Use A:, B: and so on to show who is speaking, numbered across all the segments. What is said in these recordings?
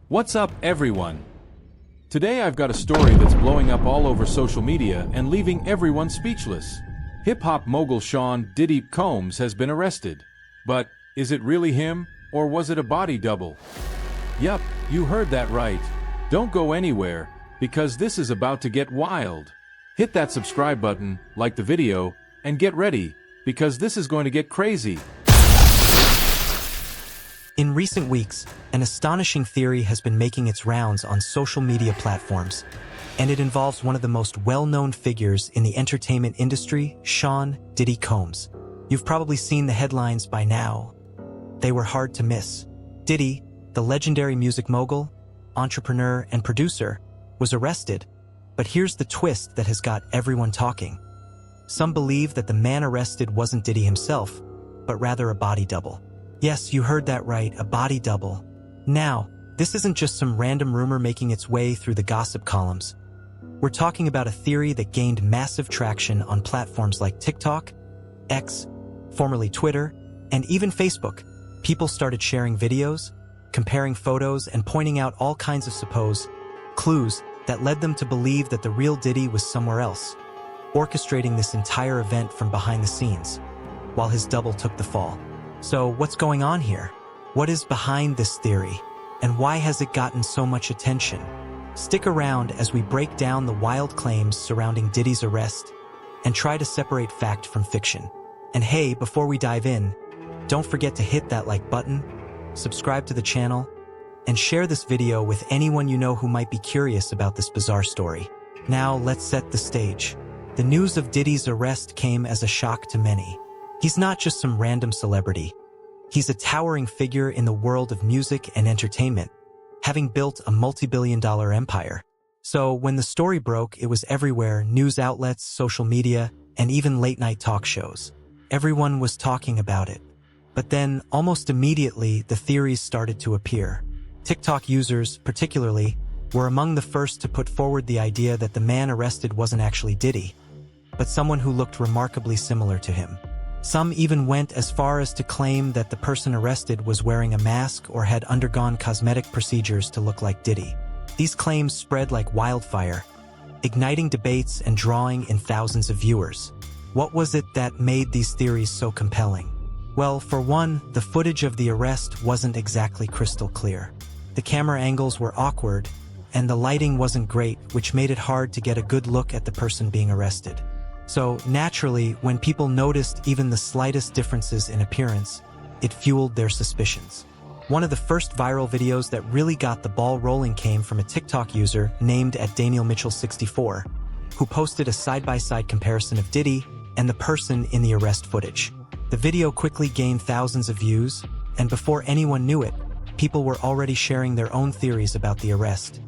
A: What's up, everyone? Today I've got a story that's blowing up all over social media and leaving everyone speechless. Hip-hop mogul Sean "Diddy" Combs has been arrested. But is it really him, or was it a body double? Yup, you heard that right. Don't go anywhere, because this is about to get wild. Hit that subscribe button, like the video, and get ready, because this is going to get crazy.
B: In recent weeks, an astonishing theory has been making its rounds on social media platforms, and it involves one of the most well-known figures in the entertainment industry, Sean "Diddy" Combs. You've probably seen the headlines by now. They were hard to miss. Diddy, the legendary music mogul, entrepreneur, and producer, was arrested, but here's the twist that has got everyone talking. Some believe that the man arrested wasn't Diddy himself, but rather a body double. Yes, you heard that right, a body double. Now, this isn't just some random rumor making its way through the gossip columns. We're talking about a theory that gained massive traction on platforms like TikTok, X, formerly Twitter, and even Facebook. People started sharing videos, comparing photos, and pointing out all kinds of supposed clues that led them to believe that the real Diddy was somewhere else, orchestrating this entire event from behind the scenes, while his double took the fall. So what's going on here? What is behind this theory? And why has it gotten so much attention? Stick around as we break down the wild claims surrounding Diddy's arrest and try to separate fact from fiction. And hey, before we dive in, don't forget to hit that like button, subscribe to the channel, and share this video with anyone you know who might be curious about this bizarre story. Now let's set the stage. The news of Diddy's arrest came as a shock to many. He's not just some random celebrity. He's a towering figure in the world of music and entertainment, having built a multi-billion-dollar empire. So when the story broke, it was everywhere: news outlets, social media, and even late-night talk shows. Everyone was talking about it. But then, almost immediately, the theories started to appear. TikTok users, particularly, were among the first to put forward the idea that the man arrested wasn't actually Diddy, but someone who looked remarkably similar to him. Some even went as far as to claim that the person arrested was wearing a mask or had undergone cosmetic procedures to look like Diddy. These claims spread like wildfire, igniting debates and drawing in thousands of viewers. What was it that made these theories so compelling? Well, for one, the footage of the arrest wasn't exactly crystal clear. The camera angles were awkward, and the lighting wasn't great, which made it hard to get a good look at the person being arrested. So, naturally, when people noticed even the slightest differences in appearance, it fueled their suspicions. One of the first viral videos that really got the ball rolling came from a TikTok user named @DanielMitchell64, who posted a side-by-side comparison of Diddy and the person in the arrest footage. The video quickly gained thousands of views, and before anyone knew it, people were already sharing their own theories about the arrest,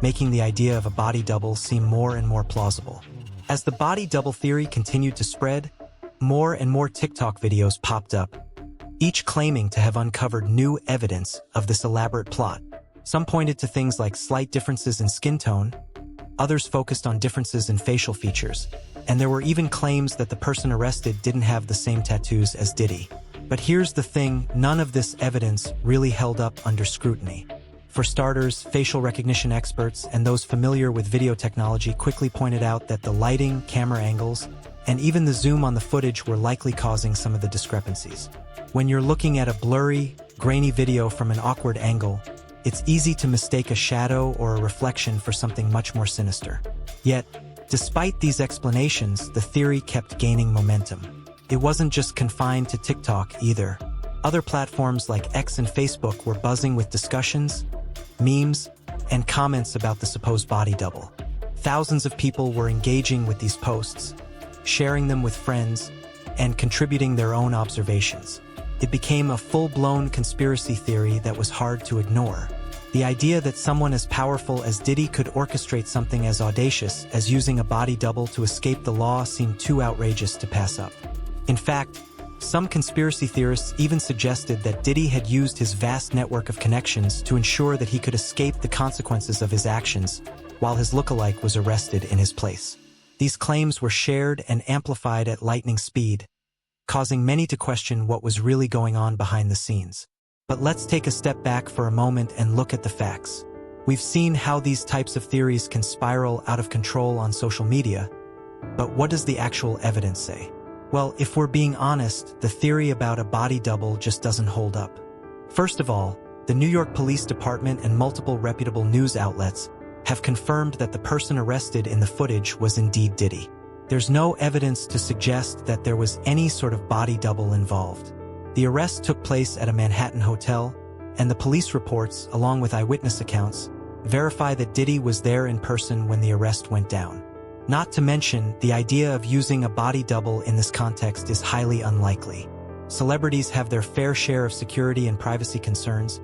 B: making the idea of a body double seem more and more plausible. As the body double theory continued to spread, more and more TikTok videos popped up, each claiming to have uncovered new evidence of this elaborate plot. Some pointed to things like slight differences in skin tone, others focused on differences in facial features, and there were even claims that the person arrested didn't have the same tattoos as Diddy. But here's the thing, none of this evidence really held up under scrutiny. For starters, facial recognition experts and those familiar with video technology quickly pointed out that the lighting, camera angles, and even the zoom on the footage were likely causing some of the discrepancies. When you're looking at a blurry, grainy video from an awkward angle, it's easy to mistake a shadow or a reflection for something much more sinister. Yet, despite these explanations, the theory kept gaining momentum. It wasn't just confined to TikTok either. Other platforms like X and Facebook were buzzing with discussions, memes, and comments about the supposed body double. Thousands of people were engaging with these posts, sharing them with friends, and contributing their own observations. It became a full-blown conspiracy theory that was hard to ignore. The idea that someone as powerful as Diddy could orchestrate something as audacious as using a body double to escape the law seemed too outrageous to pass up. In fact, some conspiracy theorists even suggested that Diddy had used his vast network of connections to ensure that he could escape the consequences of his actions, while his lookalike was arrested in his place. These claims were shared and amplified at lightning speed, causing many to question what was really going on behind the scenes. But let's take a step back for a moment and look at the facts. We've seen how these types of theories can spiral out of control on social media, but what does the actual evidence say? Well, if we're being honest, the theory about a body double just doesn't hold up. First of all, the New York Police Department and multiple reputable news outlets have confirmed that the person arrested in the footage was indeed Diddy. There's no evidence to suggest that there was any sort of body double involved. The arrest took place at a Manhattan hotel, and the police reports, along with eyewitness accounts, verify that Diddy was there in person when the arrest went down. Not to mention, the idea of using a body double in this context is highly unlikely. Celebrities have their fair share of security and privacy concerns,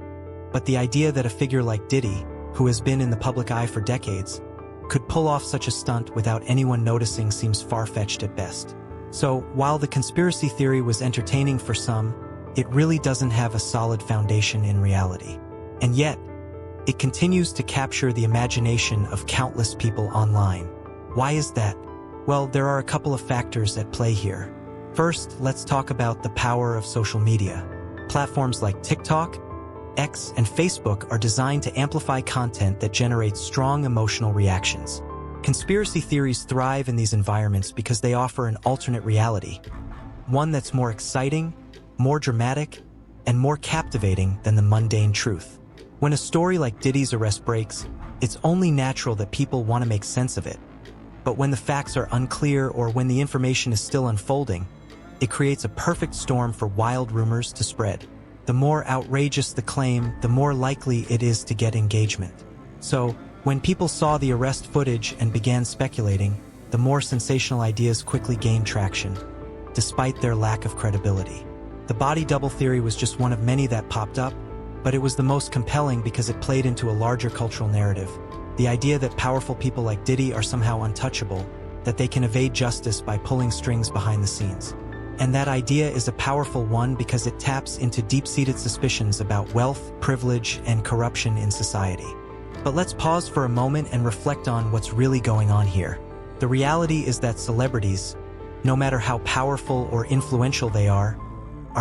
B: but the idea that a figure like Diddy, who has been in the public eye for decades, could pull off such a stunt without anyone noticing seems far-fetched at best. So, while the conspiracy theory was entertaining for some, it really doesn't have a solid foundation in reality. And yet, it continues to capture the imagination of countless people online. Why is that? Well, there are a couple of factors at play here. First, let's talk about the power of social media. Platforms like TikTok, X, and Facebook are designed to amplify content that generates strong emotional reactions. Conspiracy theories thrive in these environments because they offer an alternate reality, one that's more exciting, more dramatic, and more captivating than the mundane truth. When a story like Diddy's arrest breaks, it's only natural that people want to make sense of it. But when the facts are unclear or when the information is still unfolding, it creates a perfect storm for wild rumors to spread. The more outrageous the claim, the more likely it is to get engagement. So, when people saw the arrest footage and began speculating, the more sensational ideas quickly gained traction, despite their lack of credibility. The body double theory was just one of many that popped up, but it was the most compelling because it played into a larger cultural narrative. The idea that powerful people like Diddy are somehow untouchable, that they can evade justice by pulling strings behind the scenes. And that idea is a powerful one because it taps into deep-seated suspicions about wealth, privilege, and corruption in society. But let's pause for a moment and reflect on what's really going on here. The reality is that celebrities, no matter how powerful or influential they are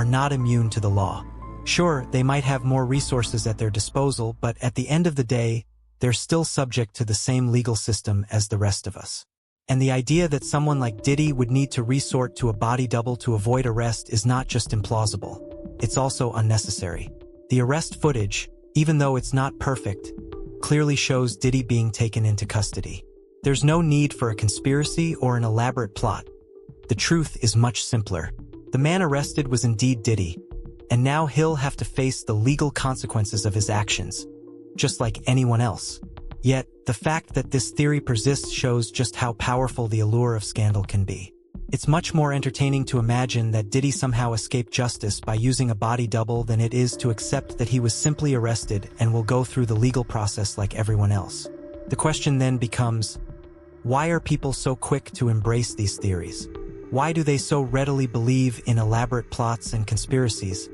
B: not immune to the law. Sure, they might have more resources at their disposal, but at the end of the day, they're still subject to the same legal system as the rest of us. And the idea that someone like Diddy would need to resort to a body double to avoid arrest is not just implausible, it's also unnecessary. The arrest footage, even though it's not perfect, clearly shows Diddy being taken into custody. There's no need for a conspiracy or an elaborate plot. The truth is much simpler. The man arrested was indeed Diddy, and now he'll have to face the legal consequences of his actions, just like anyone else. Yet, the fact that this theory persists shows just how powerful the allure of scandal can be. It's much more entertaining to imagine that Diddy somehow escaped justice by using a body double than it is to accept that he was simply arrested and will go through the legal process like everyone else. The question then becomes, why are people so quick to embrace these theories? Why do they so readily believe in elaborate plots and conspiracies,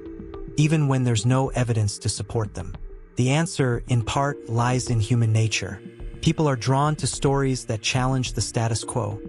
B: even when there's no evidence to support them? The answer, in part, lies in human nature. People are drawn to stories that challenge the status quo,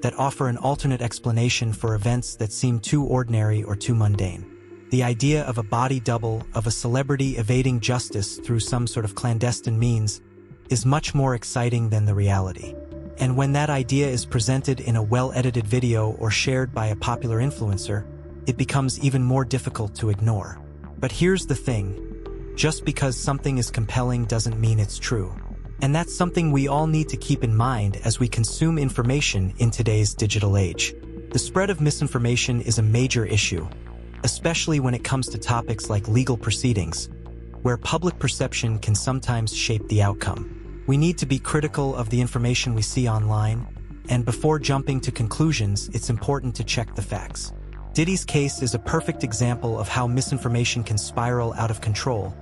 B: that offer an alternate explanation for events that seem too ordinary or too mundane. The idea of a body double, of a celebrity evading justice through some sort of clandestine means, is much more exciting than the reality. And when that idea is presented in a well-edited video or shared by a popular influencer, it becomes even more difficult to ignore. But here's the thing. Just because something is compelling doesn't mean it's true. And that's something we all need to keep in mind as we consume information in today's digital age. The spread of misinformation is a major issue, especially when it comes to topics like legal proceedings, where public perception can sometimes shape the outcome. We need to be critical of the information we see online, and before jumping to conclusions, it's important to check the facts. Diddy's case is a perfect example of how misinformation can spiral out of control,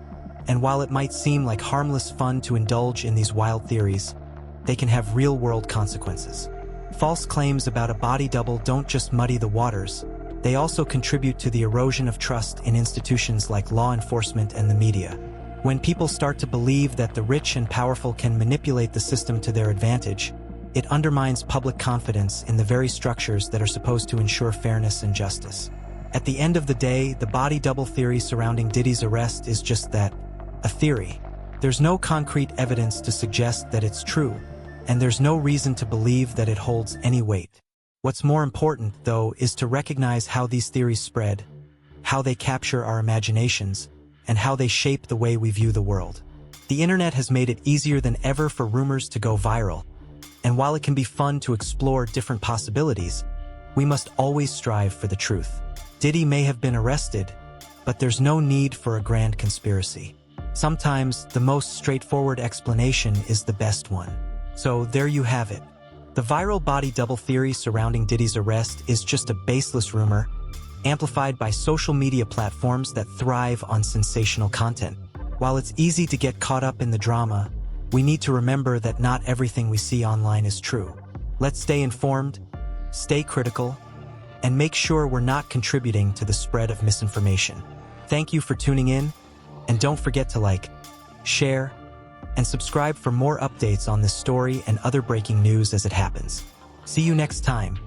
B: and while it might seem like harmless fun to indulge in these wild theories, they can have real-world consequences. False claims about a body double don't just muddy the waters, they also contribute to the erosion of trust in institutions like law enforcement and the media. When people start to believe that the rich and powerful can manipulate the system to their advantage, it undermines public confidence in the very structures that are supposed to ensure fairness and justice. At the end of the day, the body double theory surrounding Diddy's arrest is just that, a theory. There's no concrete evidence to suggest that it's true, and there's no reason to believe that it holds any weight. What's more important, though, is to recognize how these theories spread, how they capture our imaginations, and how they shape the way we view the world. The internet has made it easier than ever for rumors to go viral, and while it can be fun to explore different possibilities, we must always strive for the truth. Diddy may have been arrested, but there's no need for a grand conspiracy. Sometimes, the most straightforward explanation is the best one. So there you have it. The viral body double theory surrounding Diddy's arrest is just a baseless rumor, amplified by social media platforms that thrive on sensational content. While it's easy to get caught up in the drama, we need to remember that not everything we see online is true. Let's stay informed, stay critical, and make sure we're not contributing to the spread of misinformation. Thank you for tuning in, and don't forget to like, share, and subscribe for more updates on this story and other breaking news as it happens. See you next time.